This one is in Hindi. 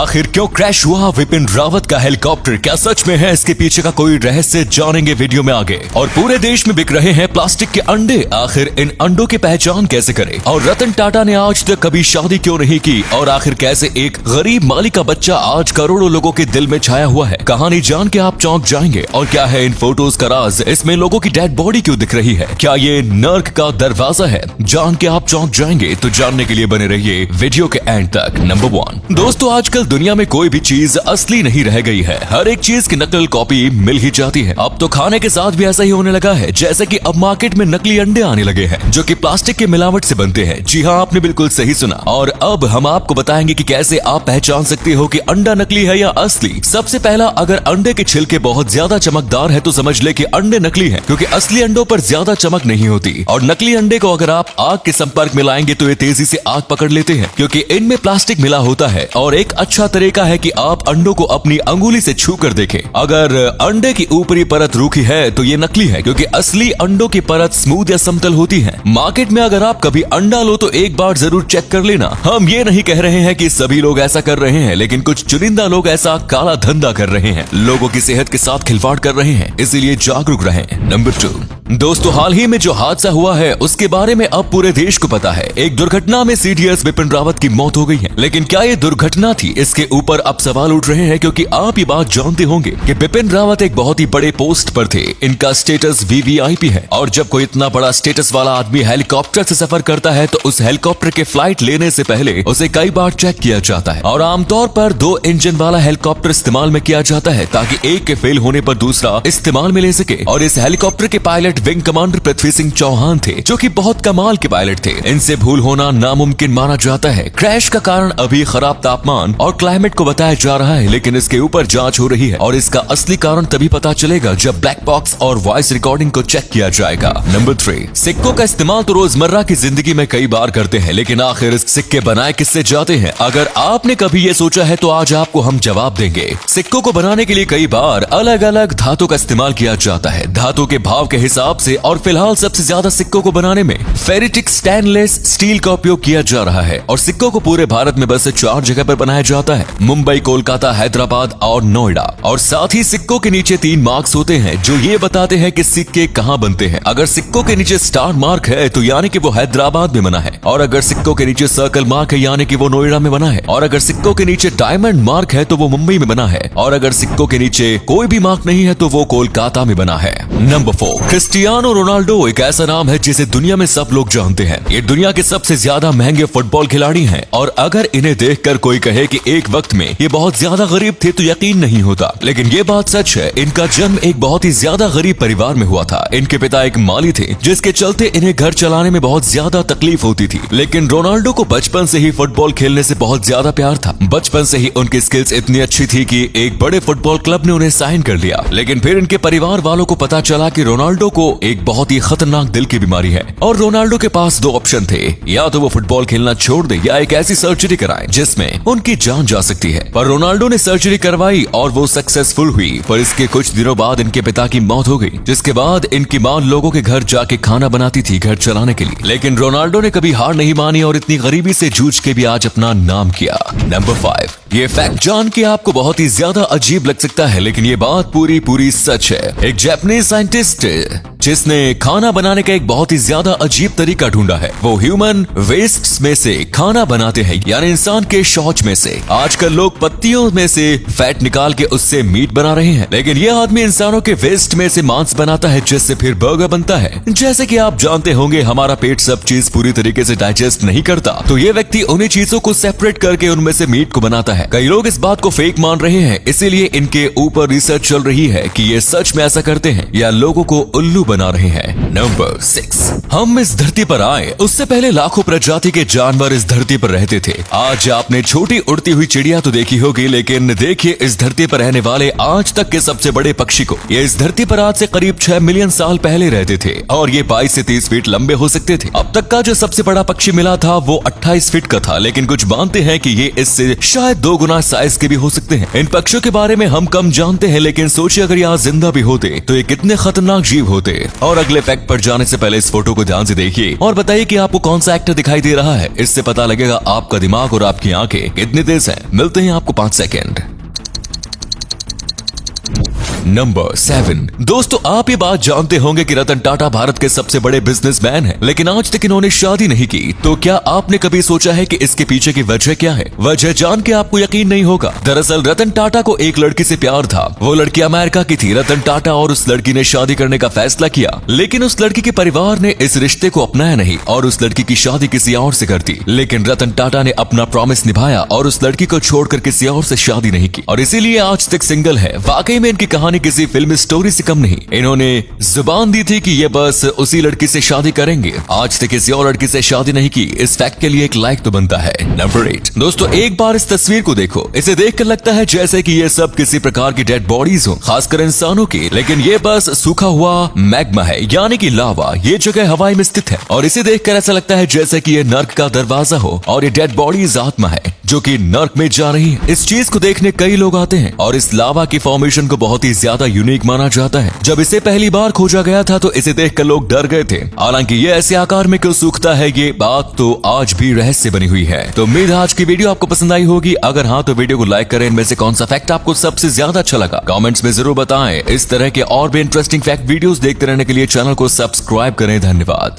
आखिर क्यों क्रैश हुआ विपिन रावत का हेलीकॉप्टर? क्या सच में है इसके पीछे का कोई रहस्य? जानेंगे वीडियो में आगे। और पूरे देश में बिक रहे हैं प्लास्टिक के अंडे, आखिर इन अंडों की पहचान कैसे करें? और रतन टाटा ने आज तक कभी शादी क्यों नहीं की? और आखिर कैसे एक गरीब माली का बच्चा आज करोड़ों लोगों के दिल में छाया हुआ है? कहानी जान के आप चौंक जाएंगे। और क्या है इन फोटोज का राज? इसमें लोगों की डेड बॉडी क्यों दिख रही है? क्या ये नर्क का दरवाजा है? जान के आप चौंक जाएंगे। तो जानने के लिए बने रहिए वीडियो के एंड तक। नंबर 1 दोस्तों, आजकल दुनिया में कोई भी चीज असली नहीं रह गई है। हर एक चीज की नकल कॉपी मिल ही जाती है। अब तो खाने के साथ भी ऐसा ही होने लगा है, जैसे कि अब मार्केट में नकली अंडे आने लगे हैं जो कि प्लास्टिक के मिलावट से बनते हैं। जी हाँ, आपने बिल्कुल सही सुना। और अब हम आपको बताएंगे कि कैसे आप पहचान सकते हो कि अंडा नकली है या असली। सबसे पहला, अगर अंडे के छिलके बहुत ज्यादा चमकदार है तो समझ ले कि अंडे नकली हैं, क्योंकि असली अंडों पर ज्यादा चमक नहीं होती। और नकली अंडे को अगर आप आग के संपर्क में लाएंगे तो ये तेजी से आग पकड़ लेते हैं, क्योंकि इनमें प्लास्टिक मिला होता है। और एक अच्छा तरीका है कि आप अंडों को अपनी अंगुली से छू कर देखें। अगर अंडे की ऊपरी परत रूखी है तो ये नकली है, क्योंकि असली अंडों की परत स्मूथ या समतल होती है। मार्केट में अगर आप कभी अंडा लो तो एक बार जरूर चेक कर लेना। हम ये नहीं कह रहे हैं कि सभी लोग ऐसा कर रहे हैं, लेकिन कुछ चुनिंदा लोग ऐसा काला धंधा कर रहे हैं, लोगों की सेहत के साथ खिलवाड़ कर रहे हैं, इसीलिए जागरूक रहें। नंबर 2 दोस्तों, हाल ही में जो हादसा हुआ है उसके बारे में अब पूरे देश को पता है। एक दुर्घटना में सीडीएस विपिन रावत की मौत हो गई है। लेकिन क्या ये दुर्घटना थी, इसके ऊपर अब सवाल उठ रहे हैं, क्योंकि आप ये बात जानते होंगे कि विपिन रावत एक बहुत ही बड़े पोस्ट पर थे। इनका स्टेटस वीवीआईपी है। और जब कोई इतना बड़ा स्टेटस वाला आदमी हेलीकॉप्टर से सफर करता है तो उस हेलीकॉप्टर के फ्लाइट लेने से पहले उसे कई बार चेक किया जाता है। और आमतौर पर 2 इंजन वाला हेलीकॉप्टर इस्तेमाल में किया जाता है, ताकि एक के फेल होने पर दूसरा इस्तेमाल में ले सके। और इस हेलीकॉप्टर के pilot wing commander Prithvi Singh Chauhan थे, जो कि बहुत कमाल के पायलट थे। इनसे भूल होना नामुमकिन माना जाता है। क्रैश का कारण अभी खराब तापमान और क्लाइमेट को बताया जा रहा है, लेकिन इसके ऊपर जांच हो रही है। और इसका असली कारण तभी पता चलेगा जब ब्लैक बॉक्स और वॉइस रिकॉर्डिंग को चेक किया जाएगा। नंबर 3 सिक्कों का इस्तेमाल तो रोजमर्रा की जिंदगी में कई बार करते हैं, लेकिन आखिर सिक्के बनाए किससे जाते हैं? अगर आपने कभी ये सोचा है तो आज आपको हम जवाब देंगे। सिक्कों को बनाने के लिए कई बार अलग अलग धातु का इस्तेमाल किया जाता है, धातु के भाव के हिसाब से। और फिलहाल सबसे ज्यादा सिक्कों को बनाने में फेरिटिक स्टेनलेस स्टील का उपयोग किया जा रहा है। और सिक्कों को पूरे भारत में बस 4 जगह पर बनाया जाता है: मुंबई, कोलकाता, हैदराबाद और नोएडा। और साथ ही सिक्कों के नीचे 3 मार्क्स होते हैं जो ये बताते हैं कि सिक्के कहाँ बनते हैं। अगर सिक्कों के नीचे स्टार मार्क है तो यानी कि वो हैदराबाद में बना है। और अगर सिक्कों के नीचे सर्कल मार्क है यानी कि वो नोएडा में बना है। और अगर सिक्कों के नीचे डायमंड मार्क है तो वो मुंबई में बना है। और अगर सिक्कों के नीचे कोई भी मार्क नहीं है तो वो कोलकाता में बना है। नंबर 4 क्रिस्टियानो रोनाल्डो एक ऐसा नाम है जिसे दुनिया में सब लोग जानते हैं। ये दुनिया के सबसे ज्यादा महंगे फुटबॉल खिलाड़ी हैं। और अगर इन्हें देखकर कोई कहे कि एक वक्त में ये बहुत ज्यादा गरीब थे तो यकीन नहीं होता, लेकिन ये बात सच है। इनका जन्म एक बहुत ही ज्यादा गरीब परिवार में हुआ था। इनके पिता एक माली थे, जिसके चलते इन्हें घर चलाने में बहुत ज्यादा तकलीफ होती थी। लेकिन रोनाल्डो को बचपन से ही फुटबॉल खेलने से बहुत ज्यादा प्यार था। बचपन से ही उनकी स्किल्स इतनी अच्छी थी कि एक बड़े फुटबॉल क्लब ने उन्हें साइन कर लिया। लेकिन फिर इनके परिवार वालों को पता चला कि रोनाल्डो को एक बहुत ही खतरनाक दिल की बीमारी है। और रोनाल्डो के पास 2 ऑप्शन थे, या तो वो फुटबॉल खेलना छोड़ दे या एक ऐसी सर्जरी कराए जिसमें उनकी जान जा सकती है। पर रोनाल्डो ने सर्जरी करवाई और वो सक्सेसफुल हुई। पर इसके कुछ दिनों बाद इनके पिता की मौत हो गई, जिसके बाद इनकी मां लोगों के घर जाके खाना बनाती थी घर चलाने के लिए। लेकिन रोनाल्डो ने कभी हार नहीं मानी और इतनी गरीबी से जूझ के भी आज अपना नाम किया। नंबर 5 ये फैक्ट जान के आपको बहुत ही ज्यादा अजीब लग सकता है, लेकिन ये बात पूरी सच है। एक जापानीज साइंटिस्ट जिसने खाना बनाने का एक बहुत ही ज्यादा अजीब तरीका ढूंढा है, वो ह्यूमन वेस्ट में से खाना बनाते हैं, यानी इंसान के शौच में से। आजकल लोग पत्तियों में से फैट निकाल के उससे मीट बना रहे हैं, लेकिन ये आदमी इंसानों के वेस्ट में से मांस बनाता है, जिससे फिर बर्गर बनता है। जैसे कि आप जानते होंगे हमारा पेट सब चीज पूरी तरीके से डाइजेस्ट नहीं करता, तो ये व्यक्ति उन्हीं चीजों को सेपरेट करके उनमें से मीट को बनाता है। कई लोग इस बात को फेक मान रहे हैं, इसीलिए इनके ऊपर रिसर्च चल रही है कि ये सच में ऐसा करते हैं या लोगों को उल्लू बना रहे हैं। नंबर 6 हम इस धरती पर आए उससे पहले लाखों प्रजाति के जानवर इस धरती पर रहते थे। आज आपने छोटी उड़ती हुई चिड़िया तो देखी होगी, लेकिन देखिए इस धरती पर रहने वाले आज तक के सबसे बड़े पक्षी को। ये इस धरती पर आज से करीब 6 मिलियन साल पहले रहते थे और ये 22 से 30 फीट लंबे हो सकते थे। अब तक का जो सबसे बड़ा पक्षी मिला था वो 28 फीट का था, लेकिन कुछ मानते हैं कि ये इससे शायद 2 गुना साइज के भी हो सकते हैं। इन पक्षियों के बारे में हम कम जानते हैं, लेकिन सोचिए अगर यहाँ जिंदा भी होते तो ये कितने खतरनाक जीव होते। होंगे। और अगले फैक्ट पर जाने से पहले इस फोटो को ध्यान से देखिए और बताइए कि आपको कौन सा एक्टर दिखाई दे रहा है। इससे पता लगेगा आपका दिमाग और आपकी आंखें कितनी तेज हैं। मिलते हैं आपको 5 सेकंड। नंबर 7। दोस्तों, आप ये बात जानते होंगे कि रतन टाटा भारत के सबसे बड़े बिजनेसमैन हैं, लेकिन आज तक इन्होंने शादी नहीं की। तो क्या आपने कभी सोचा है कि इसके पीछे की वजह क्या है? वजह जान के आपको यकीन नहीं होगा। दरअसल रतन टाटा को एक लड़की से प्यार था। वो लड़की अमेरिका की थी। रतन टाटा और उस लड़की ने शादी करने का फैसला किया, लेकिन उस लड़की के परिवार ने इस रिश्ते को अपनाया नहीं और उस लड़की की शादी किसी और से कर दी। लेकिन रतन टाटा ने अपना प्रॉमिस निभाया और उस लड़की को छोड़कर किसी और से शादी नहीं की और इसीलिए आज तक सिंगल है। वाकई में इनकी कहानी किसी फिल्म स्टोरी से कम नहीं। इन्होंने जुबान दी थी कि ये बस उसी लड़की से शादी करेंगे। आज तक किसी और लड़की से शादी नहीं की। इस फैक्ट के लिए एक लाइक तो बनता है। नंबर 8। दोस्तों, एक बार इस तस्वीर को देखो। इसे देखकर लगता है जैसे कि ये सब किसी प्रकार की डेड बॉडीज हो, खासकर इंसानों की, लेकिन ये बस सूखा हुआ मैग्मा है, यानी कि लावा। ये जगह हवाई में स्थित है और इसे देखकर ऐसा लगता है जैसे कि ये नर्क का दरवाजा हो और ये डेड बॉडीज आत्मा है जो कि नर्क में जा रही है। इस चीज को देखने कई लोग आते हैं और इस लावा की फॉर्मेशन को बहुत ही ज्यादा यूनिक माना जाता है। जब इसे पहली बार खोजा गया था तो इसे देखकर लोग डर गए थे। हालांकि ये ऐसे आकार में क्यों सूखता है, ये बात तो आज भी रहस्य बनी हुई है। तो उम्मीद है आज की वीडियो आपको पसंद आई होगी। अगर हाँ तो वीडियो को लाइक करें। इनमें से कौन सा फैक्ट आपको सबसे ज्यादा अच्छा लगा कमेंट्स में जरूर बताएं। इस तरह के और भी इंटरेस्टिंग फैक्ट वीडियोस देखते रहने के लिए चैनल को सब्सक्राइब करें। धन्यवाद।